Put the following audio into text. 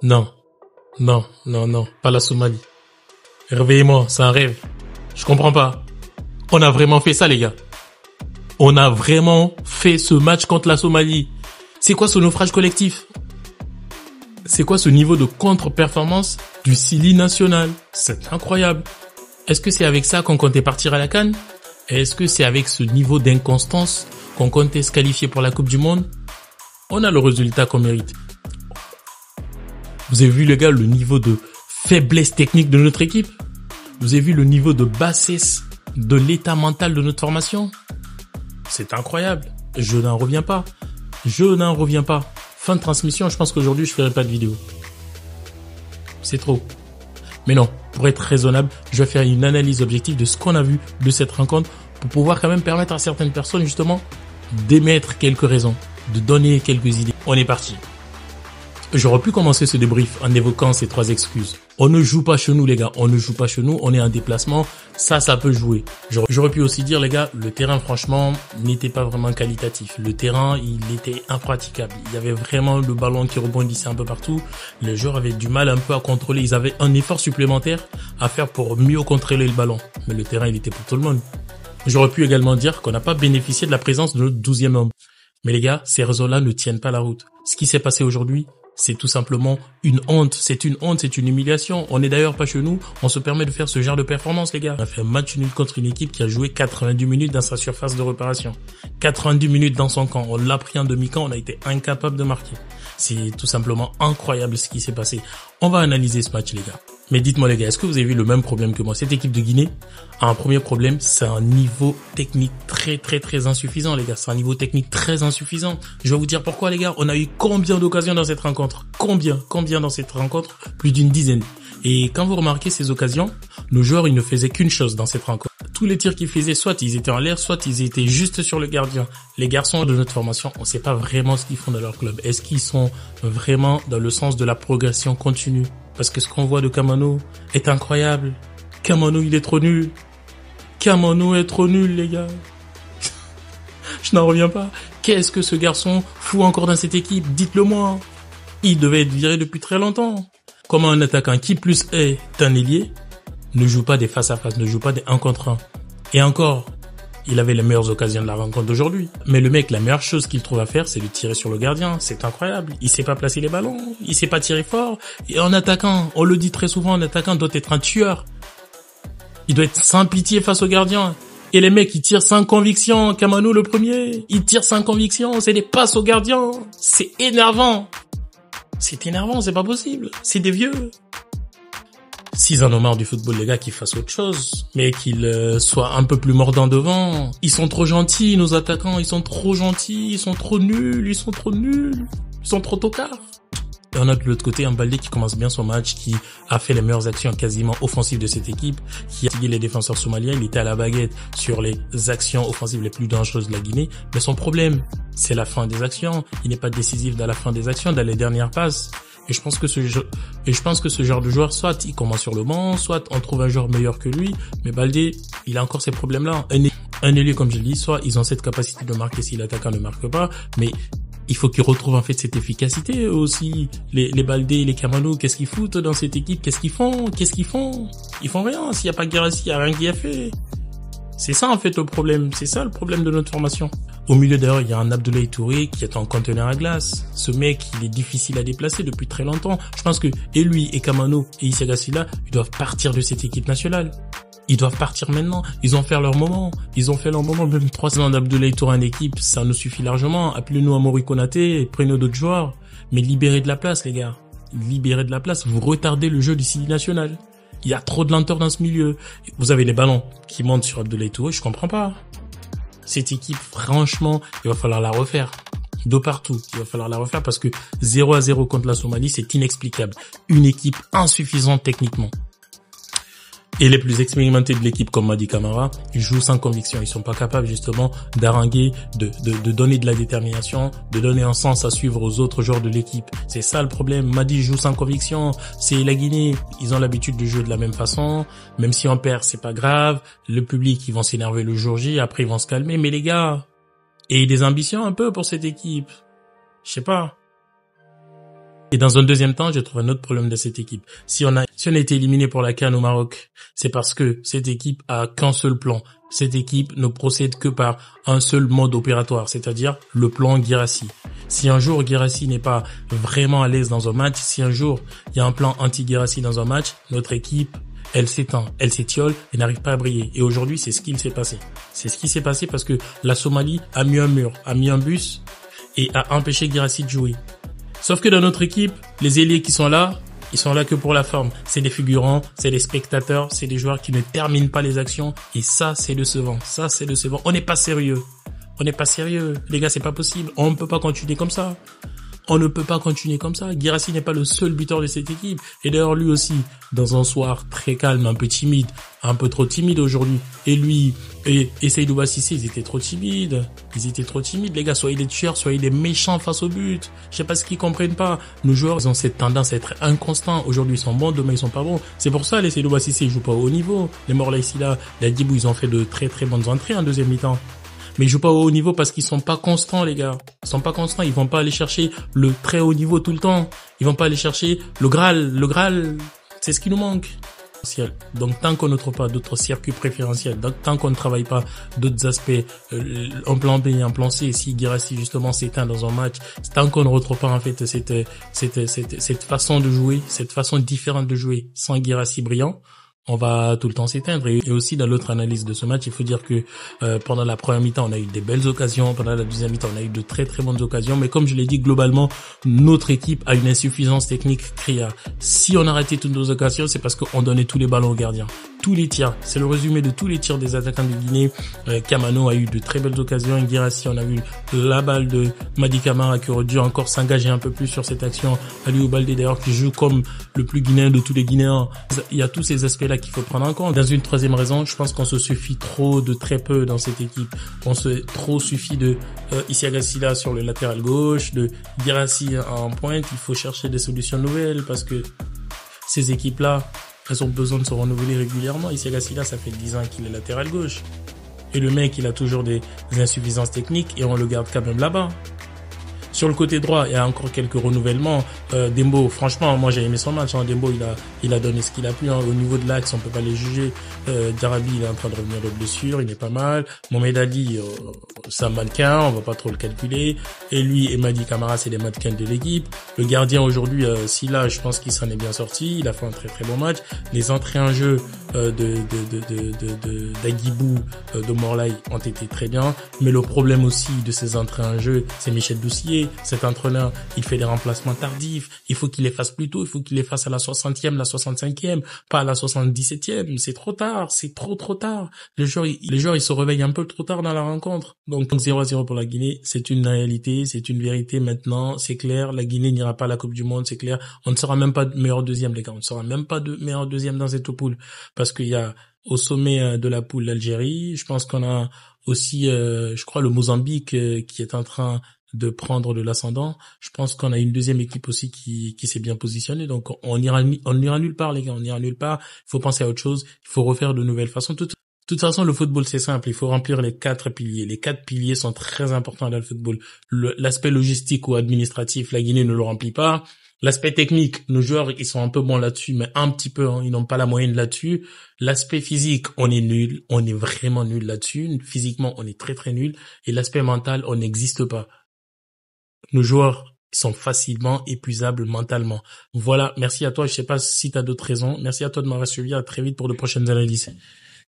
Non, non, non, non, pas la Somalie. Réveillez-moi, c'est un rêve. Je comprends pas. On a vraiment fait ça, les gars. On a vraiment fait ce match contre la Somalie. C'est quoi ce naufrage collectif? C'est quoi ce niveau de contre-performance du Sili national? C'est incroyable. Est-ce que c'est avec ça qu'on comptait partir à la CAN? Est-ce que c'est avec ce niveau d'inconstance qu'on comptait se qualifier pour la Coupe du Monde? On a le résultat qu'on mérite. Vous avez vu, les gars, le niveau de faiblesse technique de notre équipe? Vous avez vu le niveau de bassesse de l'état mental de notre formation? C'est incroyable. Je n'en reviens pas. Je n'en reviens pas. Fin de transmission, je pense qu'aujourd'hui, je ferai pas de vidéo. C'est trop. Mais non, pour être raisonnable, je vais faire une analyse objective de ce qu'on a vu de cette rencontre pour pouvoir quand même permettre à certaines personnes, justement, d'émettre quelques raisons, de donner quelques idées. On est parti. J'aurais pu commencer ce débrief en évoquant ces 3 excuses. On ne joue pas chez nous, les gars. On ne joue pas chez nous. On est en déplacement. Ça peut jouer. J'aurais pu aussi dire, les gars, le terrain, franchement, n'était pas vraiment qualitatif. Le terrain, il était impraticable. Il y avait vraiment le ballon qui rebondissait un peu partout. Les joueurs avaient du mal un peu à contrôler. Ils avaient un effort supplémentaire à faire pour mieux contrôler le ballon. Mais le terrain, il était pour tout le monde. J'aurais pu également dire qu'on n'a pas bénéficié de la présence de notre 12e homme. Mais les gars, ces raisons-là ne tiennent pas la route. Ce qui s'est passé aujourd'hui, c'est tout simplement une honte. C'est une honte, c'est une humiliation. On n'est d'ailleurs pas chez nous. On se permet de faire ce genre de performance, les gars. On a fait un match nul contre une équipe qui a joué 90 minutes dans sa surface de réparation. 90 minutes dans son camp. On l'a pris en demi-camp. On a été incapable de marquer. C'est tout simplement incroyable ce qui s'est passé. On va analyser ce match, les gars. Mais dites-moi, les gars, est-ce que vous avez vu le même problème que moi? Cette équipe de Guinée a un premier problème, c'est un niveau technique très insuffisant, les gars. C'est un niveau technique très insuffisant. Je vais vous dire pourquoi, les gars. On a eu combien d'occasions dans cette rencontre? Combien dans cette rencontre? Plus d'une dizaine. Et quand vous remarquez ces occasions, nos joueurs, ils ne faisaient qu'une chose dans cette rencontre. Tous les tirs qu'ils faisaient, soit ils étaient en l'air, soit ils étaient juste sur le gardien. Les garçons de notre formation, on ne sait pas vraiment ce qu'ils font dans leur club. Est-ce qu'ils sont vraiment dans le sens de la progression continue? Parce que ce qu'on voit de Kamano est incroyable. Kamano, il est trop nul. Kamano est trop nul, les gars. Je n'en reviens pas. Qu'est-ce que ce garçon fout encore dans cette équipe? Dites-le moi. Il devait être viré depuis très longtemps. Comment un attaquant qui plus est un ailier ne joue pas des face-à-face, ne joue pas des 1 contre 1. Et encore, il avait les meilleures occasions de la rencontre d'aujourd'hui. Mais le mec, la meilleure chose qu'il trouve à faire, c'est de tirer sur le gardien. C'est incroyable. Il sait pas placer les ballons. Il sait pas tirer fort. Et en attaquant, on le dit très souvent, un attaquant doit être un tueur. Il doit être sans pitié face au gardien. Et les mecs, ils tirent sans conviction. Kamano, le premier, il tire sans conviction. C'est des passes au gardien. C'est énervant. C'est énervant, c'est pas possible. C'est des vieux. S'ils en ont marre du football, les gars, qu'ils fassent autre chose. Mais qu'ils soient un peu plus mordants devant. Ils sont trop gentils, nos attaquants. Ils sont trop gentils. Ils sont trop nuls. Ils sont trop tocards. Et on a de l'autre côté un Baldé qui commence bien son match, qui a fait les meilleures actions quasiment offensives de cette équipe, qui a fatigué les défenseurs somaliens. Il était à la baguette sur les actions offensives les plus dangereuses de la Guinée. Mais son problème, c'est la fin des actions. Il n'est pas décisif dans la fin des actions, dans les dernières passes. Et je pense que ce genre de joueur, soit il commence sur le banc, soit on trouve un joueur meilleur que lui. Mais Baldé, il a encore ces problèmes-là. Un ailier, comme je le dis, soit ils ont cette capacité de marquer si l'attaquant ne marque pas, mais il faut qu'ils retrouvent en fait cette efficacité aussi. Les Baldé, les Kamano, qu'est-ce qu'ils foutent dans cette équipe? Qu'est-ce qu'ils font? Ils font rien. S'il n'y a pas Guirassy, il n'y a rien qui est fait. C'est ça en fait le problème. C'est ça le problème de notre formation. Au milieu d'ailleurs, il y a un Abdoulaye Touré qui est en conteneur à glace. Ce mec, il est difficile à déplacer depuis très longtemps. Je pense que et lui, et Kamano, et Issa Gassila, ils doivent partir de cette équipe nationale. Ils doivent partir maintenant. Ils ont fait leur moment. Ils ont fait leur moment. Même 3 ans d'Abdoulaye Touré en équipe, ça nous suffit largement. Appelez-nous Amori Konaté, prenez d'autres joueurs. Mais libérez de la place, les gars. Libérez de la place. Vous retardez le jeu du Sili national. Il y a trop de lenteur dans ce milieu. Vous avez les ballons qui montent sur Abdoulaye Touré. Je comprends pas. Cette équipe, franchement, il va falloir la refaire. De partout. Il va falloir la refaire parce que 0-0 contre la Somalie, c'est inexplicable. Une équipe insuffisante techniquement. Et les plus expérimentés de l'équipe, comme Madi Camara, ils jouent sans conviction. Ils sont pas capables, justement, d'haranguer, de donner de la détermination, de donner un sens à suivre aux autres joueurs de l'équipe. C'est ça le problème. Madi joue sans conviction. C'est la Guinée. Ils ont l'habitude de jouer de la même façon. Même si on perd, c'est pas grave. Le public, ils vont s'énerver le jour J. Après, ils vont se calmer. Mais les gars, ayez des ambitions un peu pour cette équipe. Je sais pas. Et dans un deuxième temps, je trouve un autre problème de cette équipe. Si on a été éliminé pour la CAN au Maroc, c'est parce que cette équipe a qu'un seul plan. Cette équipe ne procède que par un seul mode opératoire, c'est-à-dire le plan Guirassy. Si un jour Guirassy n'est pas vraiment à l'aise dans un match, si un jour il y a un plan anti-Guirassy dans un match, notre équipe, elle s'éteint, elle s'étiole et n'arrive pas à briller. Et aujourd'hui, c'est ce qu'il s'est passé. C'est ce qui s'est passé parce que la Somalie a mis un mur, a mis un bus et a empêché Guirassy de jouer. Sauf que dans notre équipe, les ailiers qui sont là, ils sont là que pour la forme. C'est des figurants, c'est des spectateurs, c'est des joueurs qui ne terminent pas les actions. Et ça, c'est décevant. Ça, c'est décevant. On n'est pas sérieux. On n'est pas sérieux. Les gars, c'est pas possible. On ne peut pas continuer comme ça. On ne peut pas continuer comme ça. Guirassy n'est pas le seul buteur de cette équipe. Et d'ailleurs, lui aussi, dans un soir très calme, un peu timide, un peu trop timide aujourd'hui. Et lui, et Seydou Cissé, ils étaient trop timides. Ils étaient trop timides, les gars. Soyez des tueurs, soyez des méchants face au but. Je sais pas ce qu'ils comprennent pas. Nos joueurs, ils ont cette tendance à être inconstants. Aujourd'hui, ils sont bons, demain, ils sont pas bons. C'est pour ça, les Seydou Cissé, ils jouent pas au haut niveau. Les Morlaï Sylla, les Djibou, ils ont fait de très très bonnes entrées en deuxième mi-temps. Mais ils jouent pas au haut niveau parce qu'ils sont pas constants, les gars. Ils sont pas constants. Ils vont pas aller chercher le très haut niveau tout le temps. Ils vont pas aller chercher le Graal. Le Graal, c'est ce qui nous manque. Donc, tant qu'on ne trouve pas d'autres circuits préférentiels, tant qu'on ne travaille pas d'autres aspects, un plan B et un plan C, si Guirassy justement s'éteint dans un match, tant qu'on ne retrouve pas en fait cette façon de jouer, cette façon différente de jouer sans Guirassy brillant, on va tout le temps s'éteindre. Et aussi, dans l'autre analyse de ce match, il faut dire que pendant la première mi-temps, on a eu des belles occasions. Pendant la deuxième mi-temps, on a eu de très très bonnes occasions. Mais comme je l'ai dit, globalement, notre équipe a une insuffisance technique criard. Si on a raté toutes nos occasions, c'est parce qu'on donnait tous les ballons aux gardiens. Tous les tirs. C'est le résumé de tous les tirs des attaquants de Guinée. Kamano a eu de très belles occasions. Guirassy, on a vu la balle de Madi Camara qui aurait dû encore s'engager un peu plus sur cette action. Aliou Baldé d'ailleurs qui joue comme le plus guinéen de tous les Guinéens. Il y a tous ces aspects-là qu'il faut prendre en compte. Dans une troisième raison, je pense qu'on se suffit trop de très peu dans cette équipe. On se trop suffit de Isiaga Sylla sur le latéral gauche, de Guirassy en pointe. Il faut chercher des solutions nouvelles parce que ces équipes-là, elles ont besoin de se renouveler régulièrement. Isiaga Sylla, ça fait 10 ans qu'il est latéral gauche. Et le mec, il a toujours des insuffisances techniques et on le garde quand même là-bas. Sur le côté droit, il y a encore quelques renouvellements. Dembo, franchement, moi j'ai aimé son match. Hein. Dembo, il a donné ce qu'il a pu. Hein. Au niveau de l'axe, on peut pas les juger. Diarabi, il est en train de revenir de blessure, il est pas mal. Mohamed Ali, c'est un mannequin, on va pas trop le calculer. Et lui et Madi Camara, c'est des mannequins de l'équipe. Le gardien aujourd'hui, Sylla, je pense qu'il s'en est bien sorti. Il a fait un très très bon match. Les entrées en jeu d'Aguibou, de Morlaï ont été très bien. Mais le problème aussi de ces entrées en jeu, c'est Michel Doucier. Cet entraîneur, il fait des remplacements tardifs. Il faut qu'il les fasse plus tôt. Il faut qu'il les fasse à la 60e, la 65e, pas à la 77e. C'est trop tard. C'est trop tard. Les joueurs, ils se réveillent un peu trop tard dans la rencontre. Donc 0-0 pour la Guinée. C'est une réalité. C'est une vérité maintenant. C'est clair. La Guinée n'ira pas à la Coupe du Monde. C'est clair. On ne sera même pas meilleur deuxième, les gars. On ne sera même pas meilleur deuxième dans cette poule. Parce qu'il y a au sommet de la poule l'Algérie. Je pense qu'on a aussi, je crois, le Mozambique qui est en train de prendre de l'ascendant. Je pense qu'on a une deuxième équipe aussi qui s'est bien positionnée. Donc on ira nulle part, les gars. On ira nulle part. Il faut penser à autre chose. Il faut refaire de nouvelles façons. De toute façon, le football, c'est simple. Il faut remplir les 4 piliers. Les 4 piliers sont très importants dans le football. L'aspect logistique ou administratif, la Guinée ne le remplit pas. L'aspect technique, nos joueurs, ils sont un peu bons là-dessus, mais un petit peu, hein, ils n'ont pas la moyenne là-dessus. L'aspect physique, on est nul. On est vraiment nul là-dessus. Physiquement, on est très très nul. Et l'aspect mental, on n'existe pas. Nos joueurs sont facilement épuisables mentalement. Voilà, merci à toi. Je sais pas si tu as d'autres raisons. Merci à toi de m'avoir suivi. À très vite pour de prochaines analyses.